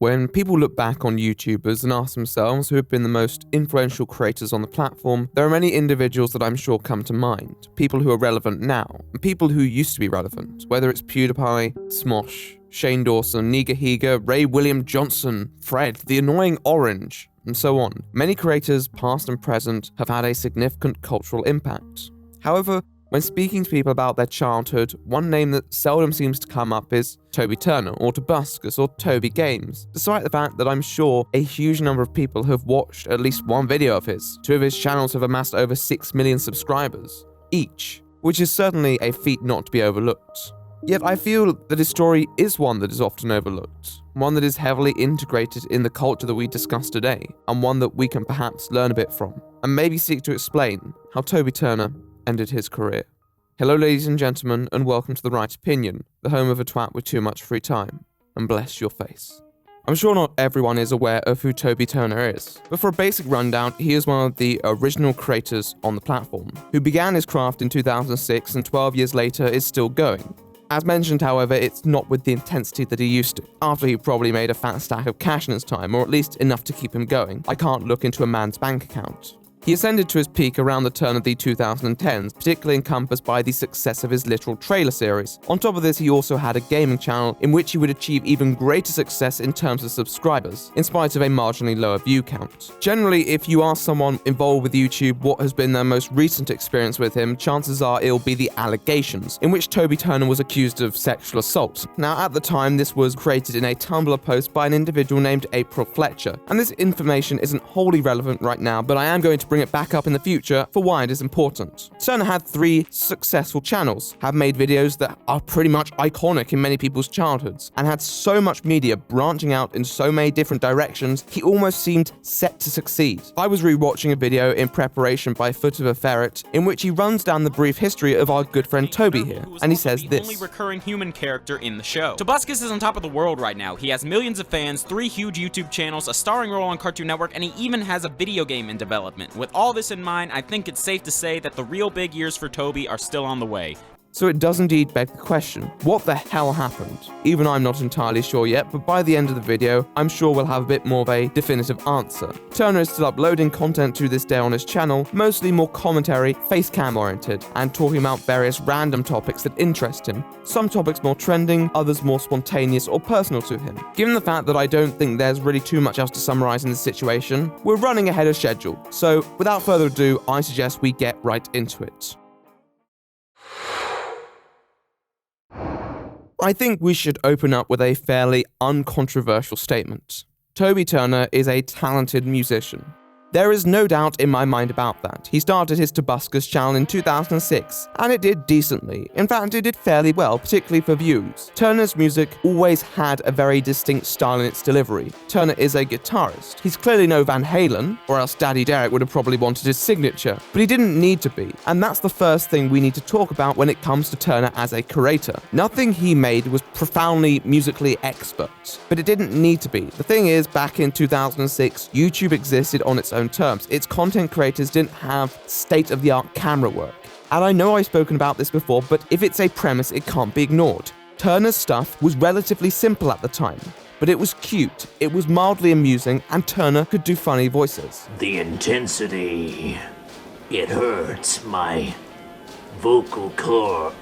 When people look back on YouTubers and ask themselves who have been the most influential creators on the platform, there are many individuals that I'm sure come to mind. People who are relevant now, and people who used to be relevant, whether it's Pewdiepie, Smosh, Shane Dawson, Nigahiga, Ray William Johnson, Fred, TheAnnoyingOrange, and so on. Many creators, past and present, have had a significant cultural impact. However, when speaking to people about their childhood, one name that seldom seems to come up is Toby Turner, or Tobuscus, or Toby Games, despite the fact that I'm sure a huge number of people have watched at least one video of his. Two of his channels have amassed over 6 million subscribers, each, which is certainly a feat not to be overlooked. Yet I feel that his story is one that is often overlooked, one that is heavily integrated in the culture that we discuss today, and one that we can perhaps learn a bit from, and maybe seek to explain how Toby Turner ended his career. Hello ladies and gentlemen, and welcome to The Right Opinion, the home of a twat with too much free time, and bless your face. I'm sure not everyone is aware of who Toby Turner is, but for a basic rundown, he is one of the original creators on the platform, who began his craft in 2006 and 12 years later is still going. As mentioned, however, it's not with the intensity that he used to, after he probably made a fat stack of cash in his time, or at least enough to keep him going. I can't look into a man's bank account. He ascended to his peak around the turn of the 2010s, particularly encompassed by the success of his literal trailer series. On top of this, he also had a gaming channel in which he would achieve even greater success in terms of subscribers, in spite of a marginally lower view count. Generally, if you ask someone involved with YouTube what has been their most recent experience with him, chances are it'll be the allegations, in which Toby Turner was accused of sexual assault. Now, at the time, this was created in a Tumblr post by an individual named April Fletcher, and this information isn't wholly relevant right now, but I am going to bring it back up in the future for why it is important. Turner had 3 successful channels, have made videos that are pretty much iconic in many people's childhoods, and had so much media branching out in so many different directions, he almost seemed set to succeed. I was rewatching a video in preparation by Foot of a Ferret, in which he runs down the brief history of our good friend Toby here, and he says this. The only recurring human character in the show. Tobuscus is on top of the world right now. He has millions of fans, 3 huge YouTube channels, a starring role on Cartoon Network, and he even has a video game in development. With all this in mind, I think it's safe to say that the real big years for Toby are still on the way. So it does indeed beg the question, what the hell happened? Even I'm not entirely sure yet, but by the end of the video, I'm sure we'll have a bit more of a definitive answer. Turner is still uploading content to this day on his channel, mostly more commentary, face cam oriented, and talking about various random topics that interest him. Some topics more trending, others more spontaneous or personal to him. Given the fact that I don't think there's really too much else to summarize in this situation, we're running ahead of schedule. So without further ado, I suggest we get right into it. I think we should open up with a fairly uncontroversial statement. Toby Turner is a talented musician. There is no doubt in my mind about that. He started his Tobuscus channel in 2006, and it did decently. In fact, it did fairly well, particularly for views. Turner's music always had a very distinct style in its delivery. Turner is a guitarist. He's clearly no Van Halen, or else Daddy Derek would have probably wanted his signature, but he didn't need to be, and that's the first thing we need to talk about when it comes to Turner as a creator. Nothing he made was profoundly musically expert, but it didn't need to be. The thing is, back in 2006, YouTube existed on its own terms. Its content creators didn't have state-of-the-art camera work. And I know I've spoken about this before, but if it's a premise, it can't be ignored. Turner's stuff was relatively simple at the time, but it was cute, it was mildly amusing, and Turner could do funny voices. The intensity, it hurts my vocal cord.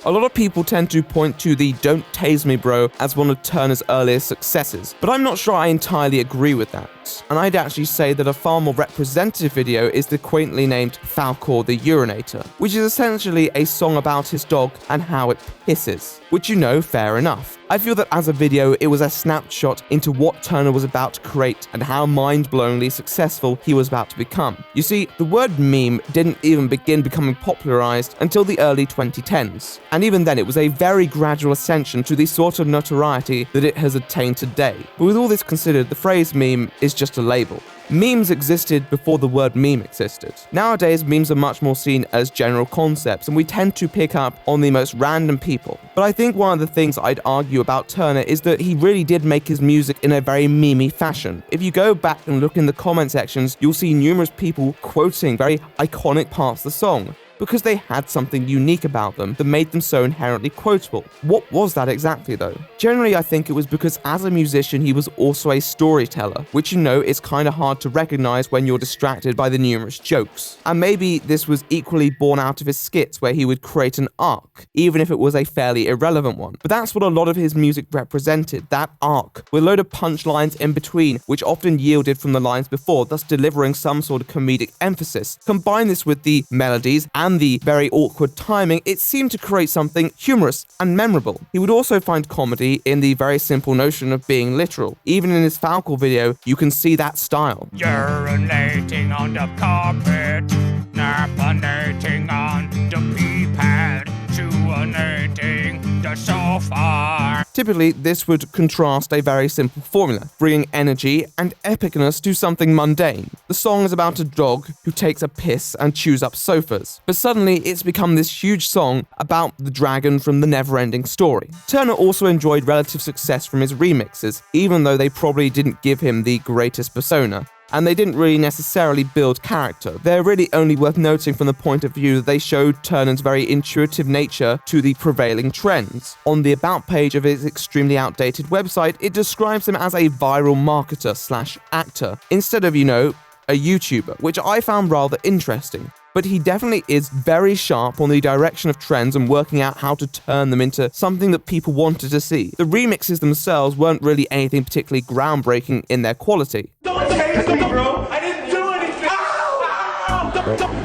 A lot of people tend to point to the "Don't Tase Me Bro" as one of Turner's earliest successes, but I'm not sure I entirely agree with that. And I'd actually say that a far more representative video is the quaintly named Falcor the Urinator, which is essentially a song about his dog and how it pisses, which fair enough. I feel that as a video, it was a snapshot into what Turner was about to create and how mind-blowingly successful he was about to become. You see, the word meme didn't even begin becoming popularized until the early 2010s, and even then it was a very gradual ascension to the sort of notoriety that it has attained today. But with all this considered, the phrase meme is just a label. Memes existed before the word meme existed. Nowadays, memes are much more seen as general concepts, and we tend to pick up on the most random people. But I think one of the things I'd argue about Turner is that he really did make his music in a very memey fashion. If you go back and look in the comment sections, you'll see numerous people quoting very iconic parts of the song. because they had something unique about them that made them so inherently quotable. What was that exactly though? Generally, I think it was because as a musician he was also a storyteller, which is kinda hard to recognize when you're distracted by the numerous jokes. And maybe this was equally born out of his skits where he would create an arc, even if it was a fairly irrelevant one. But that's what a lot of his music represented, that arc, with a load of punchlines in between, which often yielded from the lines before, thus delivering some sort of comedic emphasis. Combine this with the melodies and the very awkward timing, it seemed to create something humorous and memorable. He would also find comedy in the very simple notion of being literal. Even in his Falco video, you can see that style. Urinating on the carpet, napinating on the pee pad, urinating the sofa. Typically, this would contrast a very simple formula, bringing energy and epicness to something mundane. The song is about a dog who takes a piss and chews up sofas, but suddenly it's become this huge song about the dragon from the never-ending story. Turner also enjoyed relative success from his remixes, even though they probably didn't give him the greatest persona, and they didn't really necessarily build character. They're really only worth noting from the point of view that they showed Turner's very intuitive nature to the prevailing trends. On the about page of his extremely outdated website, it describes him as a viral marketer/actor, instead of, a YouTuber, which I found rather interesting. But he definitely is very sharp on the direction of trends and working out how to turn them into something that people wanted to see. The remixes themselves weren't really anything particularly groundbreaking in their quality. Don't chase me, bro. I didn't do anything.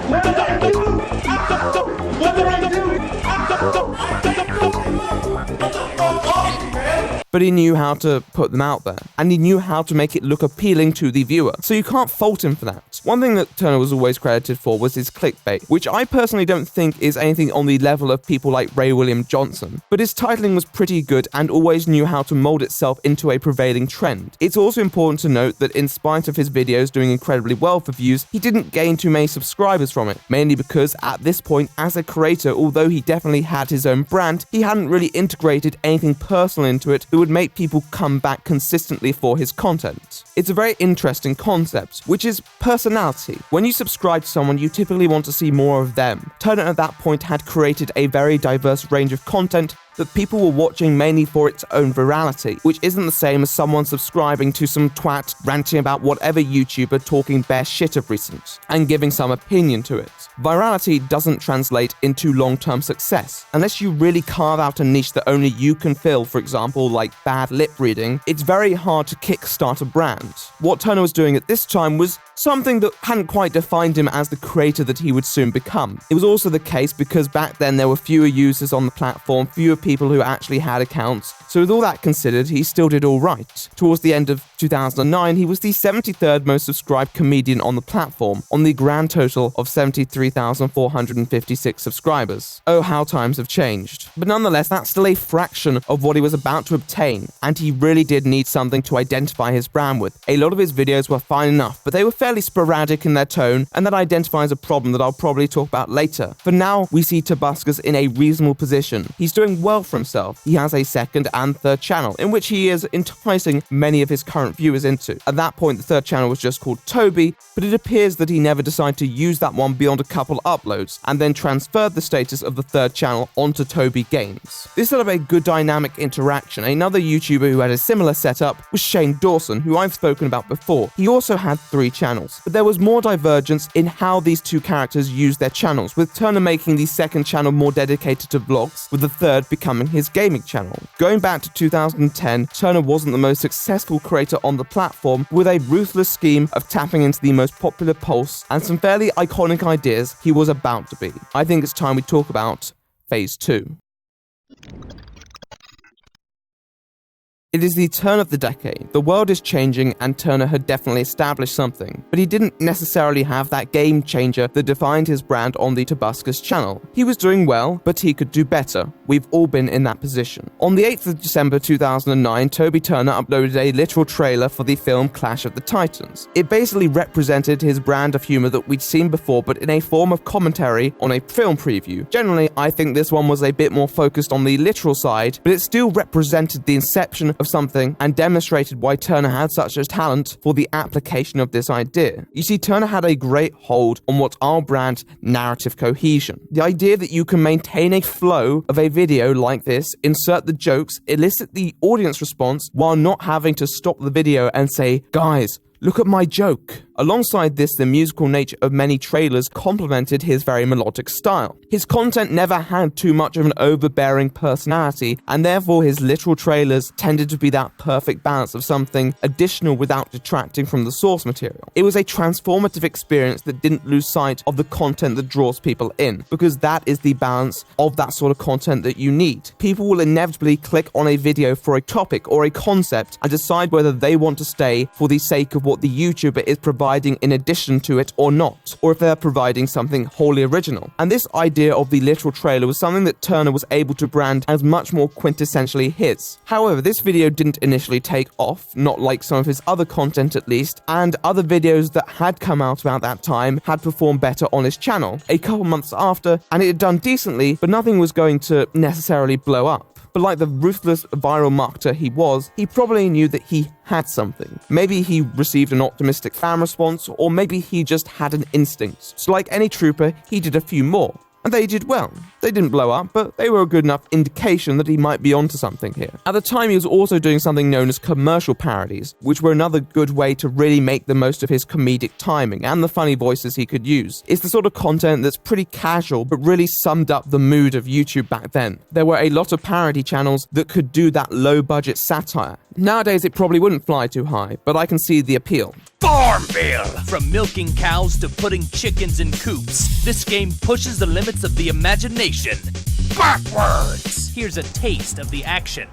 What did I do? But he knew how to put them out there, and he knew how to make it look appealing to the viewer, so you can't fault him for that. One thing that Turner was always credited for was his clickbait, which I personally don't think is anything on the level of people like Ray William Johnson, but his titling was pretty good and always knew how to mold itself into a prevailing trend. It's also important to note that in spite of his videos doing incredibly well for views, he didn't gain too many subscribers from it, mainly because at this point, as a creator, although he definitely had his own brand, he hadn't really integrated anything personal into it that would make people come back consistently for his content. It's a very interesting concept, which is personality. When you subscribe to someone, you typically want to see more of them. Turner at that point had created a very diverse range of content that people were watching mainly for its own virality, which isn't the same as someone subscribing to some twat ranting about whatever YouTuber talking bare shit of recent, and giving some opinion to it. Virality doesn't translate into long-term success. Unless you really carve out a niche that only you can fill, for example, like bad lip reading, it's very hard to kickstart a brand. What Turner was doing at this time was something that hadn't quite defined him as the creator that he would soon become. It was also the case because back then there were fewer users on the platform, fewer people who actually had accounts, so with all that considered, he still did alright. Towards the end of 2009, he was the 73rd most subscribed comedian on the platform, on the grand total of 73,456 subscribers. Oh, how times have changed. But nonetheless, that's still a fraction of what he was about to obtain, and he really did need something to identify his brand with. A lot of his videos were fine enough, but they were fairly sporadic in their tone, and that identifies a problem that I'll probably talk about later. For now, we see Tobuscus in a reasonable position. He's doing well for himself. He has a second and third channel, in which he is enticing many of his current viewers into. At that point, the third channel was just called Toby, but it appears that he never decided to use that one beyond a couple uploads, and then transferred the status of the third channel onto Toby Games. This set up a good dynamic interaction. Another YouTuber who had a similar setup was Shane Dawson, who I've spoken about before. He also had 3 channels, but there was more divergence in how these two characters used their channels, with Turner making the second channel more dedicated to vlogs, with the third becoming his gaming channel. Going back to 2010, Turner wasn't the most successful creator on the platform, with a ruthless scheme of tapping into the most popular pulse and some fairly iconic ideas he was about to be. I think it's time we talk about Phase 2. It is the turn of the decade. The world is changing and Turner had definitely established something, but he didn't necessarily have that game changer that defined his brand on the Tobuscus channel. He was doing well, but he could do better. We've all been in that position. On the 8th of December 2009, Toby Turner uploaded a literal trailer for the film Clash of the Titans. It basically represented his brand of humor that we'd seen before, but in a form of commentary on a film preview. Generally, I think this one was a bit more focused on the literal side, but it still represented the inception of of something and demonstrated why Turner had such a talent for the application of this idea. You see, Turner had a great hold on what I'll brand narrative cohesion. The idea that you can maintain a flow of a video like this, insert the jokes, elicit the audience response while not having to stop the video and say, guys, look at my joke. Alongside this, the musical nature of many trailers complemented his very melodic style. His content never had too much of an overbearing personality, and therefore his literal trailers tended to be that perfect balance of something additional without detracting from the source material. It was a transformative experience that didn't lose sight of the content that draws people in, because that is the balance of that sort of content that you need. People will inevitably click on a video for a topic or a concept and decide whether they want to stay for the sake of what the YouTuber is providing in addition to it or not, or if they're providing something wholly original. And this idea of the literal trailer was something that Turner was able to brand as much more quintessentially his. However, this video didn't initially take off, not like some of his other content at least, and other videos that had come out about that time had performed better on his channel a couple months after, and it had done decently, but nothing was going to necessarily blow up. But like the ruthless viral marketer he was, he probably knew that he had something. Maybe he received an optimistic fan response, or maybe he just had an instinct. So like any trooper, he did a few more. And they did well. They didn't blow up, but they were a good enough indication that he might be onto something here. At the time, he was also doing something known as commercial parodies, which were another good way to really make the most of his comedic timing and the funny voices he could use. It's the sort of content that's pretty casual, but really summed up the mood of YouTube back then. There were a lot of parody channels that could do that low-budget satire. Nowadays, it probably wouldn't fly too high, but I can see the appeal. Farmville! From milking cows to putting chickens in coops, this game pushes the limits of the imagination backwards! Here's a taste of the action.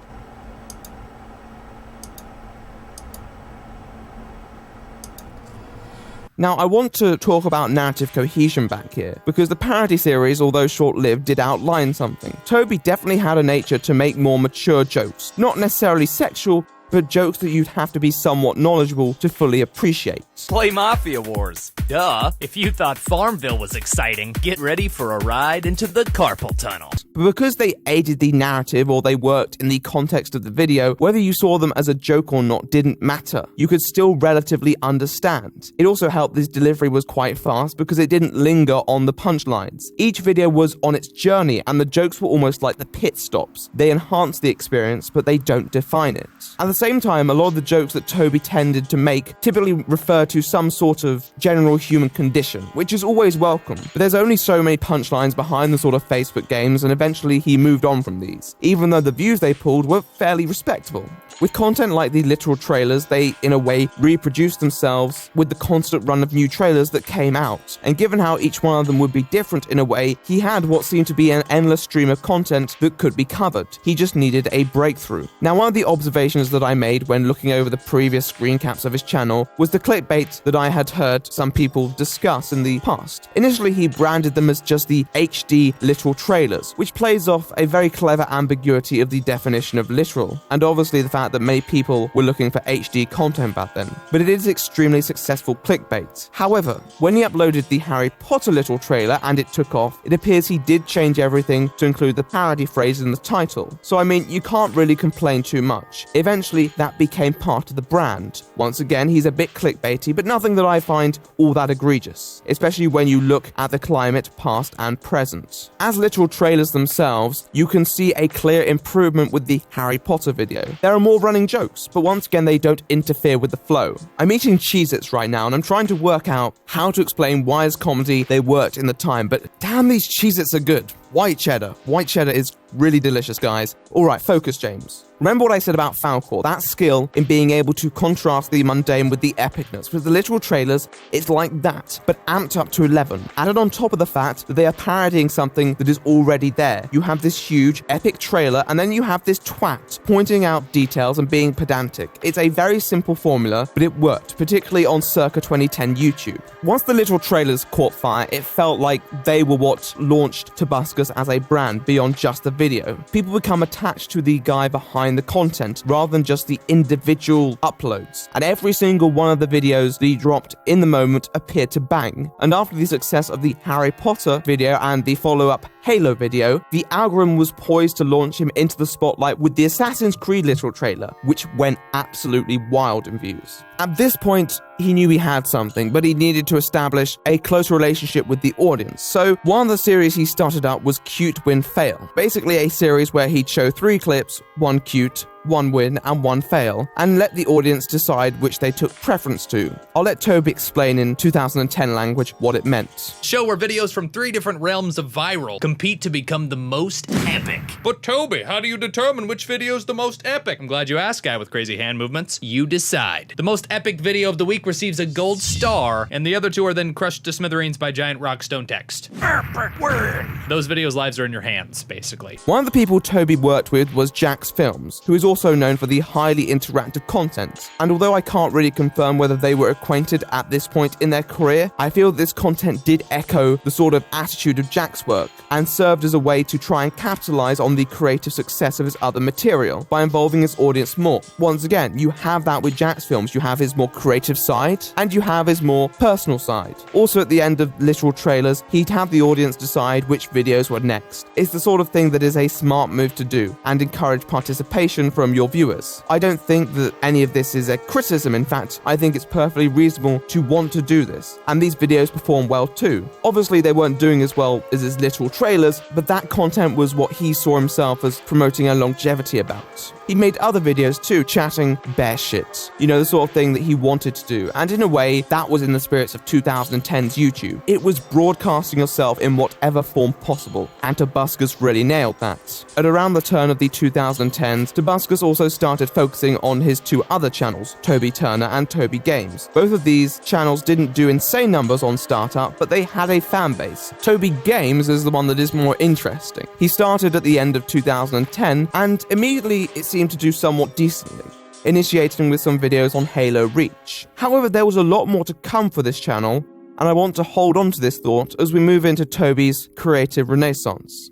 Now, I want to talk about narrative cohesion back here, because the parody series, although short-lived, did outline something. Toby definitely had a nature to make more mature jokes, not necessarily sexual, but jokes that you'd have to be somewhat knowledgeable to fully appreciate. Play Mafia Wars. Duh. If you thought Farmville was exciting, get ready for a ride into the carpal tunnel. But because they aided the narrative or they worked in the context of the video, whether you saw them as a joke or not didn't matter. You could still relatively understand. It also helped this delivery was quite fast because it didn't linger on the punchlines. Each video was on its journey and the jokes were almost like the pit stops. They enhance the experience, but they don't define it. At the same time, a lot of the jokes that Toby tended to make typically refer to some sort of general human condition, which is always welcome. But there's only so many punchlines behind the sort of Facebook games, and eventually he moved on from these, even though the views they pulled were fairly respectable. With content like the literal trailers, they, in a way, reproduced themselves with the constant run of new trailers that came out. And given how each one of them would be different in a way, he had what seemed to be an endless stream of content that could be covered. He just needed a breakthrough. Now, one of the observations that I made when looking over the previous screen caps of his channel was the clickbait that I had heard some people discuss in the past. Initially, he branded them as just the HD literal trailers, which plays off a very clever ambiguity of the definition of literal, and obviously the fact that many people were looking for HD content back then. But it is extremely successful clickbait. However, when he uploaded the Harry Potter literal trailer and it took off, it appears he did change everything to include the parody phrase in the title. So I mean, you can't really complain too much. Eventually, that became part of the brand. Once again, he's a bit clickbaity, but nothing that I find all that egregious, especially when you look at the climate past and present. As literal trailers themselves, you can see a clear improvement with the Harry Potter video. There are more running jokes, but once again, they don't interfere with the flow. I'm eating Cheez-Its right now, and I'm trying to work out how to explain why as comedy they worked in the time, but damn, these Cheez-Its are good. White cheddar. White cheddar is really delicious, guys. Alright, focus, James. Remember what I said about Falcor, that skill in being able to contrast the mundane with the epicness. With the literal trailers, it's like that, but amped up to 11. Added on top of the fact that they are parodying something that is already there. You have this huge, epic trailer, and then you have this twat pointing out details and being pedantic. It's a very simple formula, but it worked, particularly on circa 2010 YouTube. Once the literal trailers caught fire, it felt like they were what launched Tabasco Tobuscus as a brand beyond just the video. People become attached to the guy behind the content rather than just the individual uploads, and every single one of the videos that he dropped in the moment appeared to bang. And after the success of the Harry Potter video and the follow-up Halo video, the algorithm was poised to launch him into the spotlight with the Assassin's Creed literal trailer, which went absolutely wild in views. At this point, he knew he had something, but he needed to establish a closer relationship with the audience. So one of the series he started up was Cute Win Fail, basically a series where he'd show 3 clips, 1 cute, 1 win and 1 fail, and let the audience decide which they took preference to. I'll let Toby explain in 2010 language what it meant. Show where videos from 3 different realms of viral compete to become the most epic. But Toby, how do you determine which video is the most epic? I'm glad you asked, guy with crazy hand movements. You decide. The most epic video of the week receives a gold star, and the other 2 are then crushed to smithereens by giant rock stone text. Epic win! Those videos' lives are in your hands, basically. One of the people Toby worked with was Jax Films, who is also known for the highly interactive content. And although I can't really confirm whether they were acquainted at this point in their career, I feel this content did echo the sort of attitude of Jack's work, and served as a way to try and capitalize on the creative success of his other material by involving his audience more. Once again, you have that with Jack's Films. You have his more creative side, and you have his more personal side. Also, at the end of literal trailers, he'd have the audience decide which videos were next. It's the sort of thing that is a smart move to do, and encourage participation from your viewers. I don't think that any of this is a criticism. In fact, I think it's perfectly reasonable to want to do this, and these videos perform well too. Obviously, they weren't doing as well as his literal trailers, but that content was what he saw himself as promoting a longevity about. He made other videos too, chatting bear shit. You know, the sort of thing that he wanted to do, and in a way, that was in the spirits of 2010's YouTube. It was broadcasting yourself in whatever form possible, and Tobuscus really nailed that. At around the turn of the 2010s, Tobuscus also started focusing on his 2 other channels, Toby Turner and Toby Games. Both of these channels didn't do insane numbers on startup, but they had a fan base. Toby Games is the one that is more interesting. He started at the end of 2010, and immediately it seemed to do somewhat decently, initiating with some videos on Halo Reach. However, there was a lot more to come for this channel, and I want to hold on to this thought as we move into Toby's creative renaissance.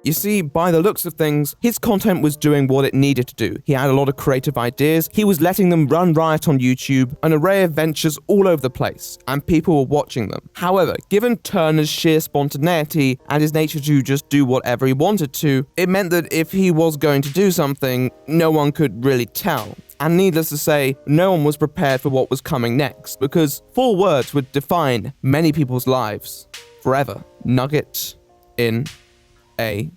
You see, by the looks of things, his content was doing what it needed to do. He had a lot of creative ideas, he was letting them run riot on YouTube, an array of ventures all over the place, and people were watching them. However, given Turner's sheer spontaneity and his nature to just do whatever he wanted to, it meant that if he was going to do something, no one could really tell. And needless to say, no one was prepared for what was coming next, because 4 words would define many people's lives forever. Nugget in a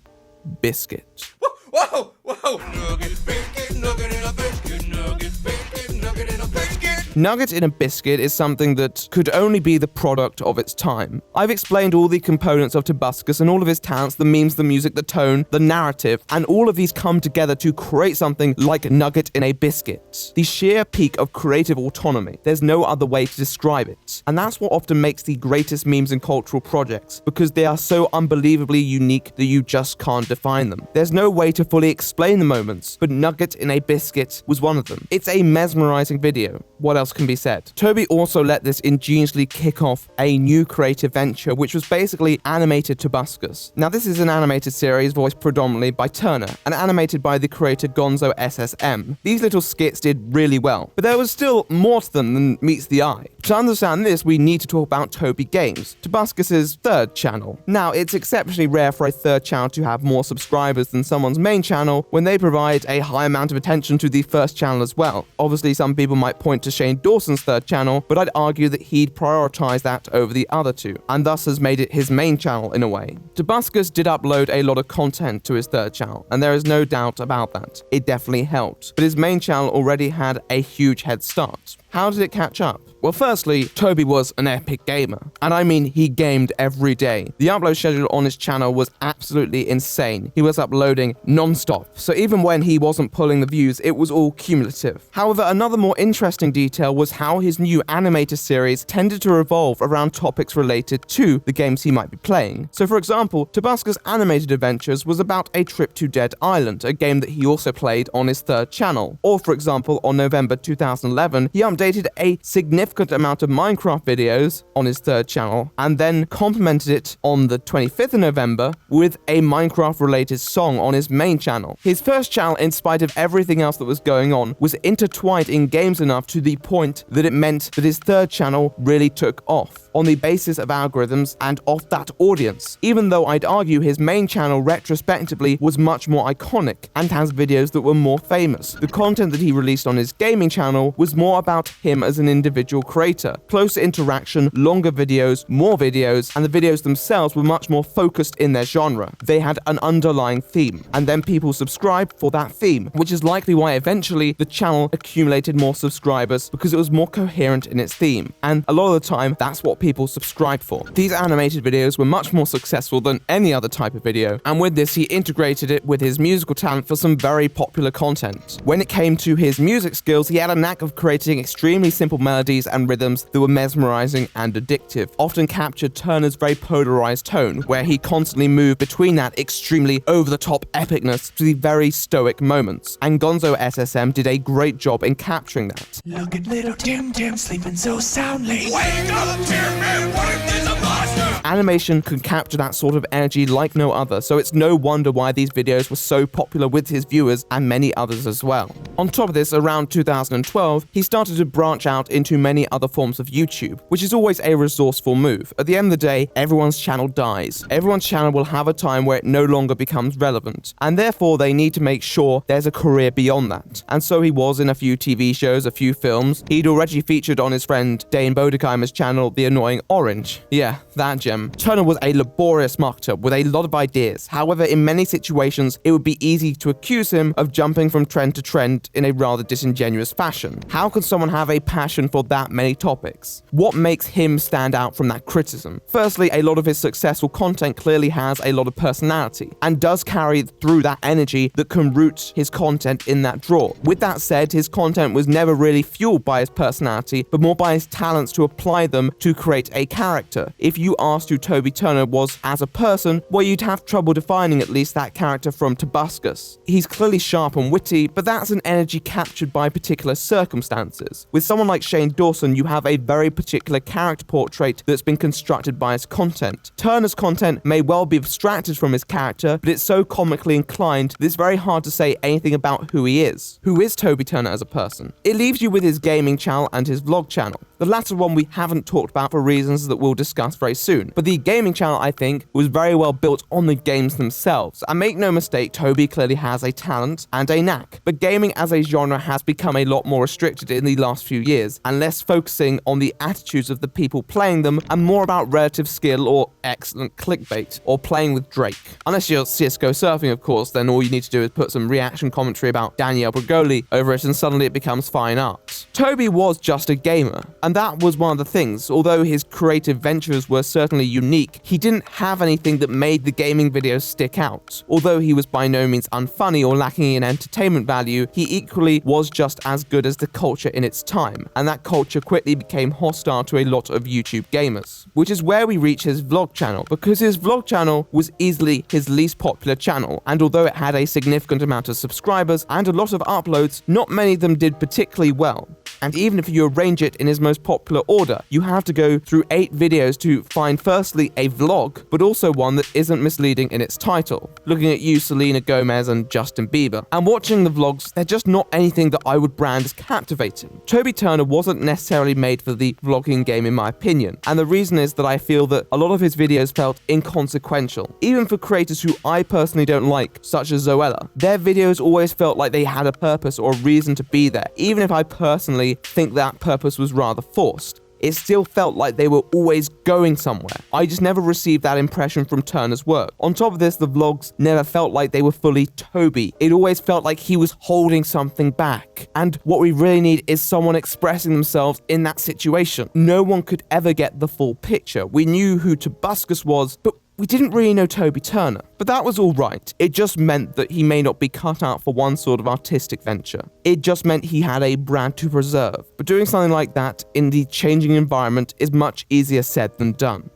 biscuit. Whoa, whoa! Nugget, biscuit, nugget in a biscuit, nugget, biscuit, nugget in a biscuit. Nugget in a biscuit is something that could only be the product of its time. I've explained all the components of Tobuscus and all of his talents, the memes, the music, the tone, the narrative, and all of these come together to create something like Nugget in a biscuit. The sheer peak of creative autonomy. There's no other way to describe it. And that's what often makes the greatest memes and cultural projects, because they are so unbelievably unique that you just can't define them. There's no way to fully explain the moments, but Nugget in a biscuit was one of them. It's a mesmerizing video. What else can be said? Toby also let this ingeniously kick off a new creative venture, which was basically animated Tobuscus. Now, this is an animated series voiced predominantly by Turner, and animated by the creator Gonzo SSM. These little skits did really well, but there was still more to them than meets the eye. To understand this, we need to talk about Toby Games, Tobuscus's 3rd channel. Now, it's exceptionally rare for a 3rd channel to have more subscribers than someone's main channel when they provide a high amount of attention to the 1st channel as well. Obviously, some people might point to Shane Dawson's 3rd channel, but I'd argue that he'd prioritize that over the other 2, and thus has made it his main channel in a way. Tobuscus did upload a lot of content to his 3rd channel, and there is no doubt about that. It definitely helped, but his main channel already had a huge head start. How did it catch up? Well, firstly, Toby was an epic gamer. And I mean, he gamed every day. The upload schedule on his channel was absolutely insane. He was uploading non-stop. So even when he wasn't pulling the views, it was all cumulative. However, another more interesting detail was how his new animator series tended to revolve around topics related to the games he might be playing. So for example, Tobuscus Animated Adventures was about a trip to Dead Island, a game that he also played on his third channel. Or for example, on November 2011, he updated a significant amount of Minecraft videos on his third channel, and then complemented it on the 25th of November with a Minecraft-related song on his main channel. His first channel, in spite of everything else that was going on, was intertwined in games enough to the point that it meant that his third channel really took off on the basis of algorithms and of that audience, even though I'd argue his main channel retrospectively was much more iconic and has videos that were more famous. The content that he released on his gaming channel was more about him as an individual creator, closer interaction, longer videos, more videos, and the videos themselves were much more focused in their genre. They had an underlying theme, and then people subscribed for that theme, which is likely why eventually the channel accumulated more subscribers because it was more coherent in its theme, and a lot of the time that's what people subscribe for. These animated videos were much more successful than any other type of video, and with this he integrated it with his musical talent for some very popular content. When it came to his music skills, he had a knack of creating extremely simple melodies and rhythms that were mesmerizing and addictive, often captured Turner's very polarized tone, where he constantly moved between that extremely over-the-top epicness to the very stoic moments, and Gonzo SSM did a great job in capturing that. Look at little Tim sleeping so soundly. Wake up, Tim, what if there's a monster? Animation can capture that sort of energy like no other, so it's no wonder why these videos were so popular with his viewers and many others as well. On top of this, around 2012, he started to branch out into many other forms of YouTube, which is always a resourceful move. At the end of the day, everyone's channel dies. Everyone's channel will have a time where it no longer becomes relevant, and therefore they need to make sure there's a career beyond that. And so he was in a few TV shows, a few films. He'd already featured on his friend Dane Bodekeimer's channel, TheAnnoyingOrange. Yeah, that gem. Turner was a laborious marketer with a lot of ideas. However, in many situations, it would be easy to accuse him of jumping from trend to trend in a rather disingenuous fashion. How can someone have a passion for that many topics? What makes him stand out from that criticism? Firstly, a lot of his successful content clearly has a lot of personality and does carry through that energy that can root his content in that draw. With that said, his content was never really fueled by his personality, but more by his talents to apply them to create a character. If you asked who Toby Turner was as a person, well, you'd have trouble defining at least that character from Tobuscus. He's clearly sharp and witty, but that's an energy captured by particular circumstances. With someone like Shane Dawson, you have a very particular character portrait that's been constructed by his content. Turner's content may well be abstracted from his character, but it's so comically inclined that it's very hard to say anything about who he is. Who is Toby Turner as a person? It leaves you with his gaming channel and his vlog channel. The latter one we haven't talked about for reasons that we'll discuss very soon, but the gaming channel, I think, was very well built on the games themselves. And make no mistake, Toby clearly has a talent and a knack, but gaming as a genre has become a lot more restricted in the last few years, and less focusing on the attitudes of the people playing them, and more about relative skill or excellent clickbait, or playing with Drake. Unless you're CSGO surfing, of course, then all you need to do is put some reaction commentary about Danielle Bregoli over it, and suddenly it becomes fine art. Toby was just a gamer, and that was one of the things. Although his creative ventures were certainly unique, he didn't have anything that made the gaming videos stick out. Although he was by no means unfunny or lacking in entertainment value, he equally was just as good as the culture in its time, and that culture quickly became hostile to a lot of YouTube gamers. Which is where we reach his vlog channel, because his vlog channel was easily his least popular channel, and although it had a significant amount of subscribers and a lot of uploads, not many of them did particularly well. And even if you arrange it in his most popular order, you have to go through 8 videos to find firstly a vlog, but also one that isn't misleading in its title. Looking at you, Selena Gomez and Justin Bieber. And watching the vlogs, they're just not anything that I would brand as captivating. Toby Turner wasn't necessarily made for the vlogging game in my opinion, and the reason is that I feel that a lot of his videos felt inconsequential. Even for creators who I personally don't like, such as Zoella, their videos always felt like they had a purpose or a reason to be there, even if I personally think that purpose was rather forced. it still felt like they were always going somewhere. I just never received that impression from Turner's work. On top of this, the vlogs never felt like they were fully Toby. It always felt like he was holding something back. And what we really need is someone expressing themselves in that situation. No one could ever get the full picture. We knew who Tobuscus was, but we didn't really know Toby Turner. But that was all right. It just meant that he may not be cut out for one sort of artistic venture. It just meant he had a brand to preserve. But doing something like that in the changing environment is much easier said than done.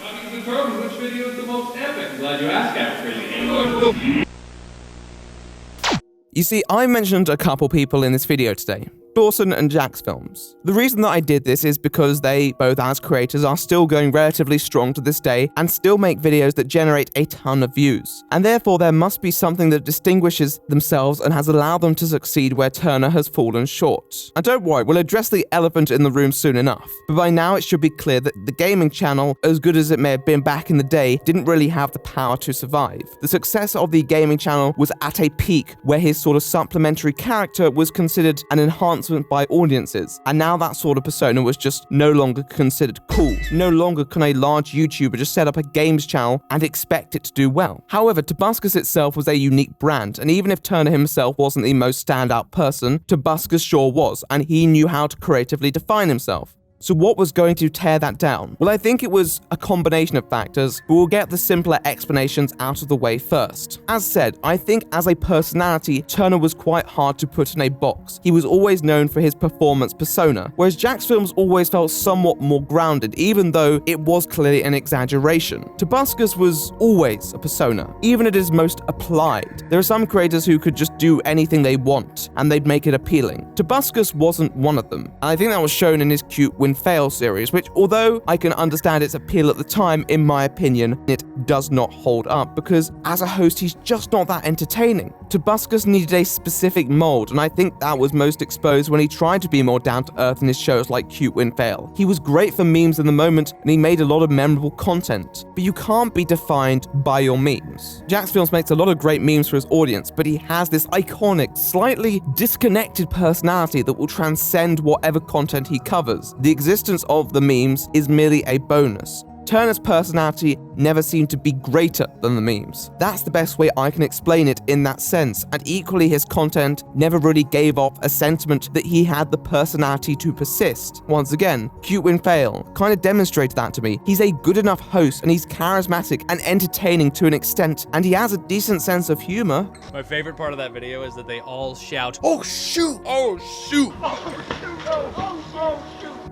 How do you determine which video is the most epic? Glad you asked, actually. You see, I mentioned a couple people in this video today. Dawson and Jax Films. The reason that I did this is because they, both as creators, are still going relatively strong to this day and still make videos that generate a ton of views. And therefore there must be something that distinguishes themselves and has allowed them to succeed where Turner has fallen short. And don't worry, we'll address the elephant in the room soon enough. But by now it should be clear that the gaming channel, as good as it may have been back in the day, didn't really have the power to survive. The success of the gaming channel was at a peak where his sort of supplementary character was considered an enhancement by audiences, and now that sort of persona was just no longer considered cool. No longer can a large YouTuber just set up a games channel and expect it to do well. However, Tobuscus itself was a unique brand, and even if Turner himself wasn't the most standout person, Tobuscus sure was, and he knew how to creatively define himself. So what was going to tear that down? Well, I think it was a combination of factors, but we'll get the simpler explanations out of the way first. As said, I think as a personality, Turner was quite hard to put in a box. He was always known for his performance persona, whereas Jax Films always felt somewhat more grounded, even though it was clearly an exaggeration. Tobuscus was always a persona, even at his most applied. There are some creators who could just do anything they want, and they'd make it appealing. Tobuscus wasn't one of them, and I think that was shown in his cute Win Fail series, which, although I can understand its appeal at the time, in my opinion, it does not hold up, because as a host, he's just not that entertaining. Tobuscus needed a specific mold, and I think that was most exposed when he tried to be more down to earth in his shows like Cute Win Fail. He was great for memes in the moment, and he made a lot of memorable content, but you can't be defined by your memes. Jax Films makes a lot of great memes for his audience, but he has this iconic, slightly disconnected personality that will transcend whatever content he covers. The existence of the memes is merely a bonus. Turner's personality never seemed to be greater than the memes. That's the best way I can explain it in that sense, and equally his content never really gave off a sentiment that he had the personality to persist. Once again, Cute Win Fail kind of demonstrated that to me. He's a good enough host, and he's charismatic and entertaining to an extent, and he has a decent sense of humor. My favorite part of that video is that they all shout, Oh shoot! Oh shoot!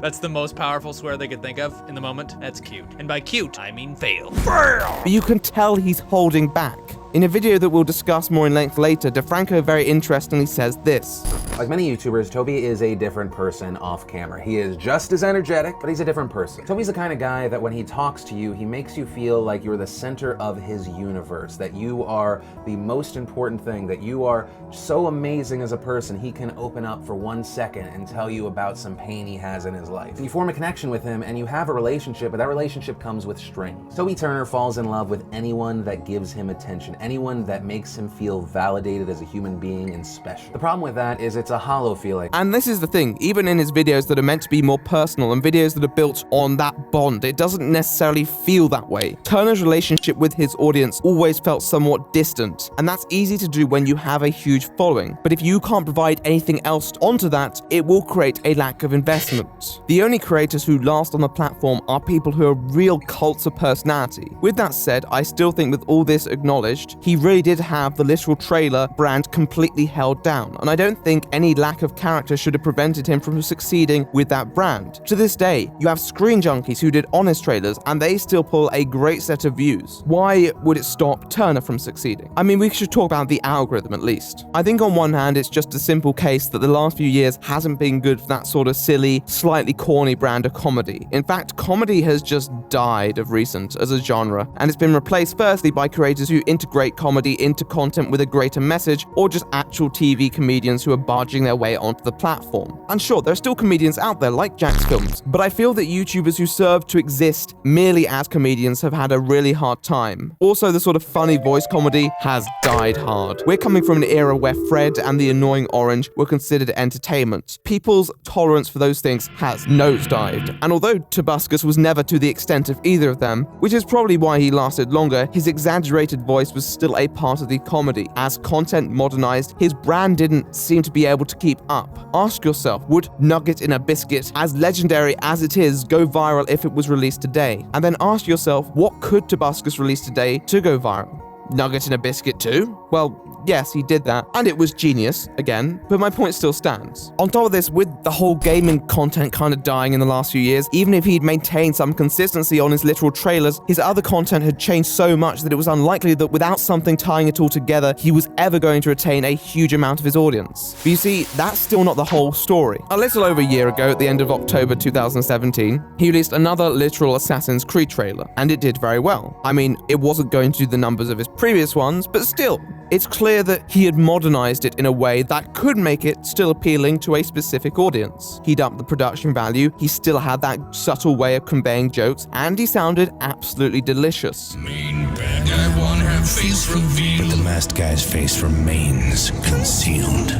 That's the most powerful swear they could think of in the moment. That's cute. And by cute, I mean fail. But you can tell he's holding back. In a video that we'll discuss more in length later, DeFranco very interestingly says this. Like many YouTubers, Toby is a different person off camera. He is just as energetic, but he's a different person. Toby's the kind of guy that when he talks to you, he makes you feel like you're the center of his universe, that you are the most important thing, that you are so amazing as a person, he can open up for 1 second and tell you about some pain he has in his life. And you form a connection with him and you have a relationship, but that relationship comes with strings. Toby Turner falls in love with anyone that gives him attention, anyone that makes him feel validated as a human being and special. The problem with that is it's a hollow feeling. And this is the thing, even in his videos that are meant to be more personal and videos that are built on that bond, it doesn't necessarily feel that way. Turner's relationship with his audience always felt somewhat distant, and that's easy to do when you have a huge following. But if you can't provide anything else onto that, it will create a lack of investment. The only creators who last on the platform are people who are real cults of personality. With that said, I still think with all this acknowledged, he really did have the literal trailer brand completely held down, and I don't think any lack of character should have prevented him from succeeding with that brand. To this day, you have Screen Junkies who did honest trailers, and they still pull a great set of views. Why would it stop Turner from succeeding? I mean, we should talk about the algorithm at least. I think on one hand, it's just a simple case that the last few years hasn't been good for that sort of silly, slightly corny brand of comedy. In fact, comedy has just died of recent as a genre, and it's been replaced firstly by creators who integrate great comedy into content with a greater message, or just actual TV comedians who are barging their way onto the platform. And sure, there are still comedians out there like Jack's Films, but I feel that YouTubers who serve to exist merely as comedians have had a really hard time. Also, the sort of funny voice comedy has died hard. We're coming from an era where Fred and TheAnnoyingOrange were considered entertainment. People's tolerance for those things has nosedived, and although Tobuscus was never to the extent of either of them, which is probably why he lasted longer, his exaggerated voice was still a part of the comedy. As content modernized, his brand didn't seem to be able to keep up. Ask yourself, would Nugget in a Biscuit, as legendary as it is, go viral if it was released today? And then ask yourself, what could Tobuscus release today to go viral? Nugget in a Biscuit too? Well, yes, he did that, and it was genius, again, but my point still stands. On top of this, with the whole gaming content kind of dying in the last few years, even if he'd maintained some consistency on his literal trailers, his other content had changed so much that it was unlikely that without something tying it all together, he was ever going to retain a huge amount of his audience. But you see, that's still not the whole story. A little over a year ago, at the end of October 2017, he released another literal Assassin's Creed trailer, and it did very well. I mean, it wasn't going to do the numbers of his previous ones, but still, it's clear that he had modernized it in a way that could make it still appealing to a specific audience. He'd upped the production value, he still had that subtle way of conveying jokes, and he sounded absolutely delicious. Main bad guy one have face revealed. The masked guy's face remains concealed.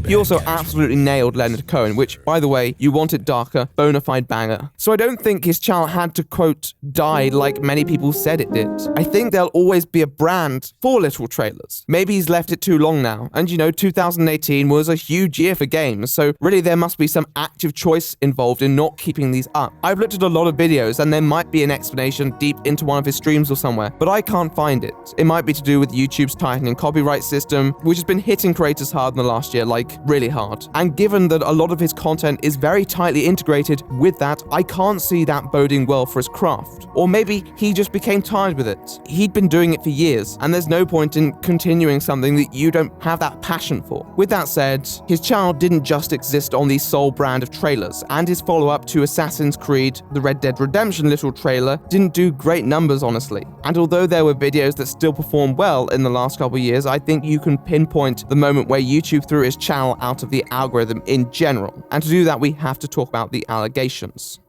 He also absolutely nailed Leonard Cohen, which, by the way, you want it darker, bona fide banger. So I don't think his channel had to, quote, die like many people said it did. I think there'll always be a brand for literal trailers. Maybe he's left it too long now, and 2018 was a huge year for games, so really there must be some active choice involved in not keeping these up. I've looked at a lot of videos, and there might be an explanation deep into one of his streams or somewhere, but I can't find it. It might be to do with YouTube's tightening copyright system, which has been hitting creators hard in the last year, like really hard. And given that a lot of his content is very tightly integrated with that, I can't see that boding well for his craft. Or maybe he just became tired with it. He'd been doing it for years, and there's no point in continuing something that you don't have that passion for. With that said, his channel didn't just exist on the sole brand of trailers, and his follow-up to Assassin's Creed, the Red Dead Redemption little trailer, didn't do great numbers, honestly. And although there were videos that still performed well in the last couple of years, I think you can pinpoint the moment where YouTube threw his channel out of the algorithm in general. And to do that, we have to talk about the allegations.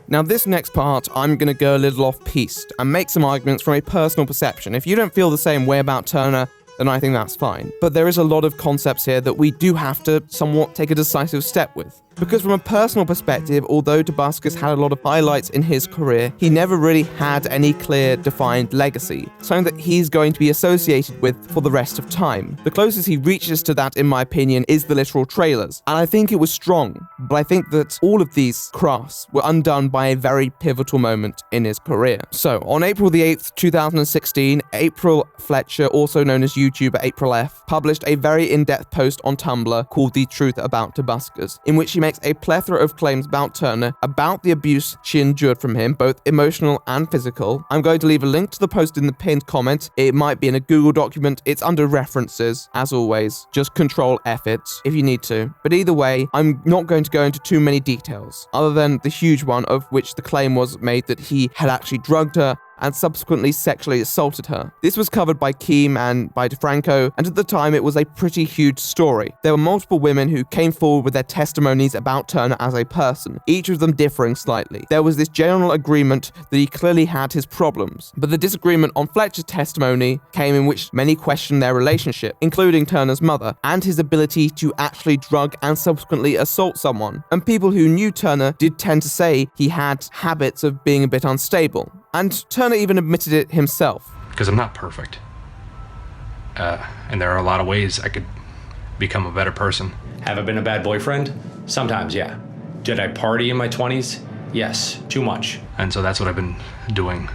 Now this next part, I'm going to go a little off-piste and make some arguments from a personal perception. If you don't feel the same way about Turner, then I think that's fine. But there is a lot of concepts here that we do have to somewhat take a decisive step with. Because from a personal perspective, although Tobuscus had a lot of highlights in his career, he never really had any clear, defined legacy, something that he's going to be associated with for the rest of time. The closest he reaches to that, in my opinion, is the literal trailers, and I think it was strong, but I think that all of these crafts were undone by a very pivotal moment in his career. So, on April the 8th, 2016, April Fletcher, also known as YouTuber April F, published a very in-depth post on Tumblr called The Truth About Tobuscus, in which she makes a plethora of claims about Turner, about the abuse she endured from him, both emotional and physical. I'm going to leave a link to the post in the pinned comment. It might be in a Google document. It's under references, as always. Just Control F it if you need to. But either way, I'm not going to go into too many details, other than the huge one of which the claim was made that he had actually drugged her and subsequently sexually assaulted her. This was covered by Keem and by DeFranco, and at the time it was a pretty huge story. There were multiple women who came forward with their testimonies about Turner as a person, each of them differing slightly. There was this general agreement that he clearly had his problems, but the disagreement on Fletcher's testimony came in which many questioned their relationship, including Turner's mother, and his ability to actually drug and subsequently assault someone. And people who knew Turner did tend to say he had habits of being a bit unstable. And Turner even admitted it himself. Because I'm not perfect. And there are a lot of ways I could become a better person. Have I been a bad boyfriend? Sometimes, yeah. Did I party in my 20s? Yes, too much. And so that's what I've been doing,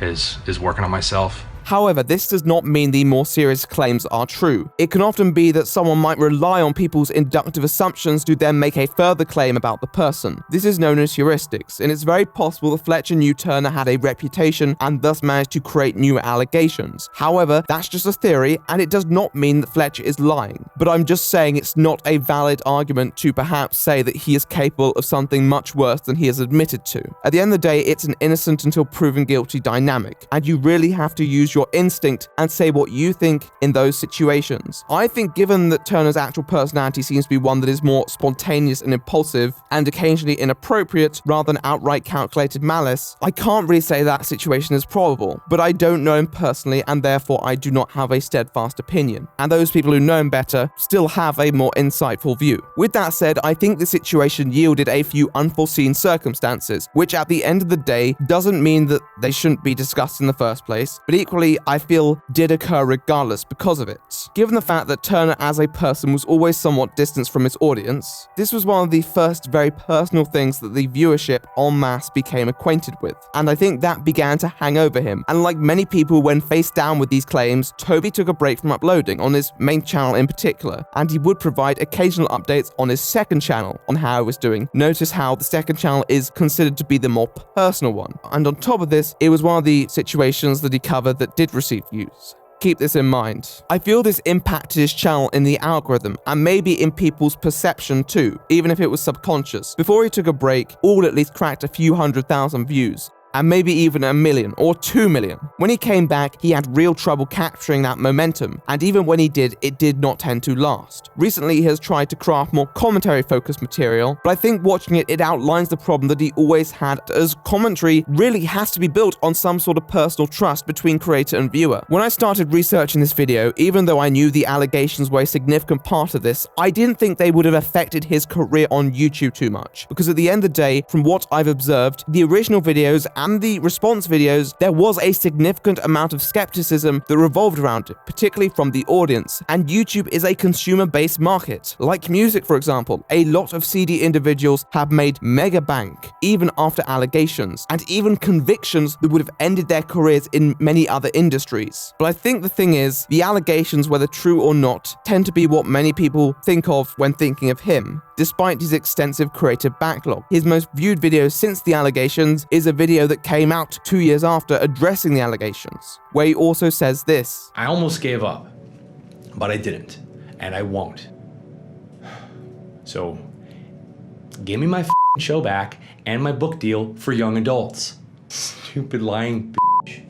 is working on myself. However, this does not mean the more serious claims are true. It can often be that someone might rely on people's inductive assumptions to then make a further claim about the person. This is known as heuristics, and it's very possible that Fletcher knew Turner had a reputation and thus managed to create new allegations. However, that's just a theory, and it does not mean that Fletcher is lying. But I'm just saying it's not a valid argument to perhaps say that he is capable of something much worse than he has admitted to. At the end of the day, it's an innocent until proven guilty dynamic, and you really have to use your instinct and say what you think in those situations. I think given that Turner's actual personality seems to be one that is more spontaneous and impulsive, and occasionally inappropriate rather than outright calculated malice, I can't really say that situation is probable, but I don't know him personally, and therefore I do not have a steadfast opinion. And those people who know him better still have a more insightful view. With that said, I think the situation yielded a few unforeseen circumstances, which at the end of the day doesn't mean that they shouldn't be discussed in the first place, but equally I feel did occur regardless because of it. Given the fact that Turner as a person was always somewhat distanced from his audience, this was one of the first very personal things that the viewership en masse became acquainted with, and I think that began to hang over him. And like many people when faced down with these claims, Toby took a break from uploading on his main channel in particular, and he would provide occasional updates on his second channel on how it was doing. Notice how the second channel is considered to be the more personal one, and on top of this, it was one of the situations that he covered that did receive views. Keep this in mind. I feel this impacted his channel in the algorithm, and maybe in people's perception too, even if it was subconscious. Before he took a break, all at least cracked a few 100,000 views, and maybe even 1 million or 2 million. When he came back, he had real trouble capturing that momentum, and even when he did, it did not tend to last. Recently, he has tried to craft more commentary-focused material, but I think watching it outlines the problem that he always had, as commentary really has to be built on some sort of personal trust between creator and viewer. When I started researching this video, even though I knew the allegations were a significant part of this, I didn't think they would have affected his career on YouTube too much, because at the end of the day, from what I've observed, the original videos and the response videos, there was a significant amount of skepticism that revolved around it, particularly from the audience. And YouTube is a consumer-based market. Like music, for example, a lot of CD individuals have made mega bank, even after allegations, and even convictions that would have ended their careers in many other industries. But I think the thing is, the allegations, whether true or not, tend to be what many people think of when thinking of him. Despite his extensive creative backlog, his most viewed video since the allegations is a video that came out 2 years after addressing the allegations, where he also says this: I almost gave up, but I didn't, and I won't. So, give me my f***ing show back and my book deal for young adults. Stupid lying bitch.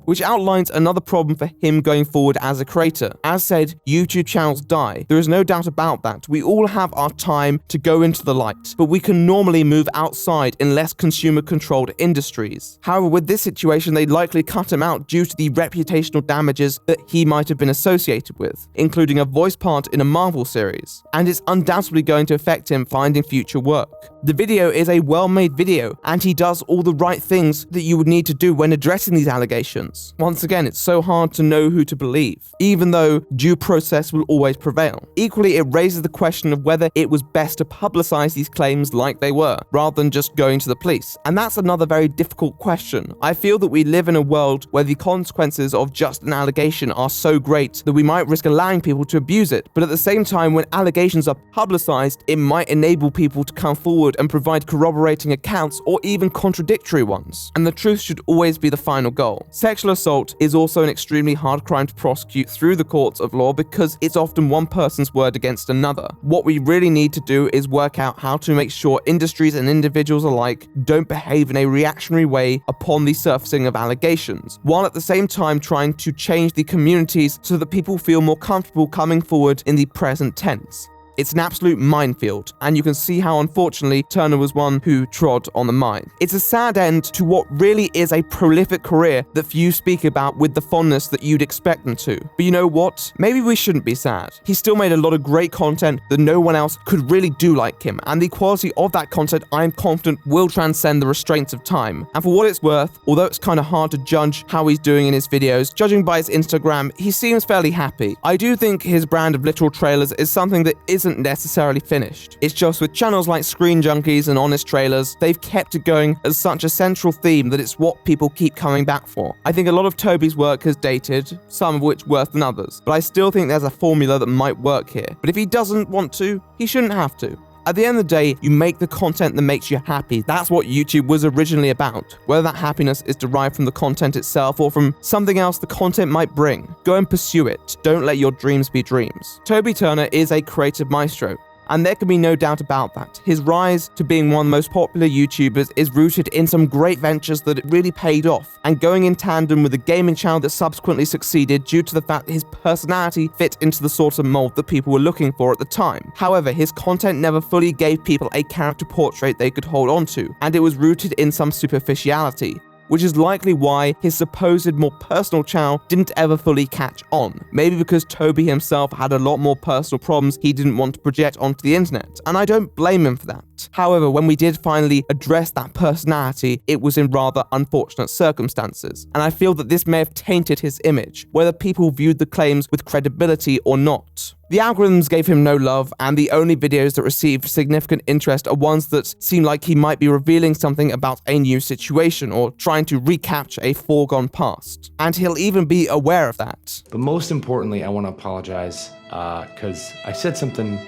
Which outlines another problem for him going forward as a creator. As said, YouTube channels die. There is no doubt about that. We all have our time to go into the light, but we can normally move outside in less consumer-controlled industries. However, with this situation, they'd likely cut him out due to the reputational damages that he might have been associated with, including a voice part in a Marvel series, and it's undoubtedly going to affect him finding future work. The video is a well-made video, and he does all the right things that you would need to do when addressing these allegations. Once again, it's so hard to know who to believe, even though due process will always prevail. Equally, it raises the question of whether it was best to publicize these claims like they were, rather than just going to the police. And that's another very difficult question. I feel that we live in a world where the consequences of just an allegation are so great that we might risk allowing people to abuse it. But at the same time, when allegations are publicized, it might enable people to come forward and provide corroborating accounts or even contradictory ones. And the truth should always be the final goal. Sexual assault is also an extremely hard crime to prosecute through the courts of law because it's often one person's word against another. What we really need to do is work out how to make sure industries and individuals alike don't behave in a reactionary way upon the surfacing of allegations, while at the same time trying to change the communities so that people feel more comfortable coming forward in the present tense. It's an absolute minefield, and you can see how unfortunately Turner was one who trod on the mine. It's a sad end to what really is a prolific career that few speak about with the fondness that you'd expect them to. But you know what? Maybe we shouldn't be sad. He still made a lot of great content that no one else could really do like him, and the quality of that content I am confident will transcend the restraints of time. And for what it's worth, although it's kind of hard to judge how he's doing in his videos, judging by his Instagram, he seems fairly happy. I do think his brand of literal trailers is something that isn't isn't necessarily finished. It's just with channels like Screen Junkies and Honest Trailers, they've kept it going as such a central theme that it's what people keep coming back for. I think a lot of Toby's work has dated, some of which worse than others, but I still think there's a formula that might work here. But if he doesn't want to, he shouldn't have to. At the end of the day, you make the content that makes you happy. That's what YouTube was originally about. Whether that happiness is derived from the content itself or from something else the content might bring, go and pursue it. Don't let your dreams be dreams. Toby Turner is a creative maestro, and there can be no doubt about that. His rise to being one of the most popular YouTubers is rooted in some great ventures that really paid off, and going in tandem with a gaming channel that subsequently succeeded due to the fact that his personality fit into the sort of mold that people were looking for at the time. However, his content never fully gave people a character portrait they could hold on to, and it was rooted in some superficiality, which is likely why his supposed more personal channel didn't ever fully catch on. Maybe because Toby himself had a lot more personal problems he didn't want to project onto the internet, and I don't blame him for that. However, when we did finally address that personality, it was in rather unfortunate circumstances, and I feel that this may have tainted his image, whether people viewed the claims with credibility or not. The algorithms gave him no love, and the only videos that received significant interest are ones that seem like he might be revealing something about a new situation or trying to recapture a foregone past. And he'll even be aware of that. But most importantly, I want to apologize because I said something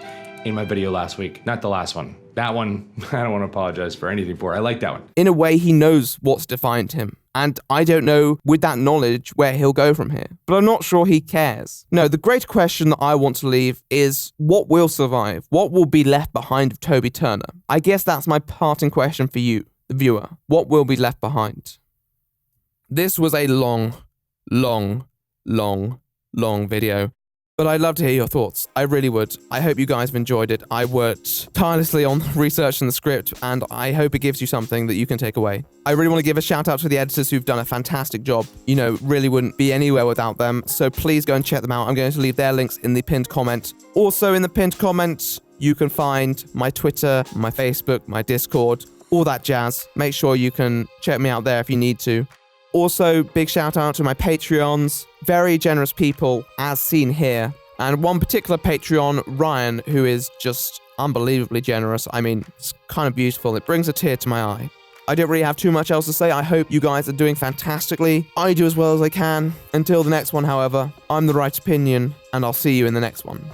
in my video last week. Not the last one. That one, I don't want to apologize for anything for. I like that one. In a way, he knows what's defined him. And I don't know, with that knowledge, where he'll go from here. But I'm not sure he cares. No, the great question that I want to leave is, what will survive? What will be left behind of Toby Turner? I guess that's my parting question for you, the viewer. What will be left behind? This was a long video. But I'd love to hear your thoughts. I really would. I hope you guys have enjoyed it. I worked tirelessly on research and the script, and I hope it gives you something that you can take away. I really want to give a shout out to the editors who've done a fantastic job. You know, really wouldn't be anywhere without them. So please go and check them out. I'm going to leave their links in the pinned comment. Also in the pinned comment, you can find my Twitter, my Facebook, my Discord, all that jazz. Make sure you can check me out there if you need to. Also, big shout out to my Patreons, very generous people, as seen here. And one particular Patreon, Ryan, who is just unbelievably generous. I mean, it's kind of beautiful. It brings a tear to my eye. I don't really have too much else to say. I hope you guys are doing fantastically. I do as well as I can. Until the next one, however, I'm The Right Opinion, and I'll see you in the next one.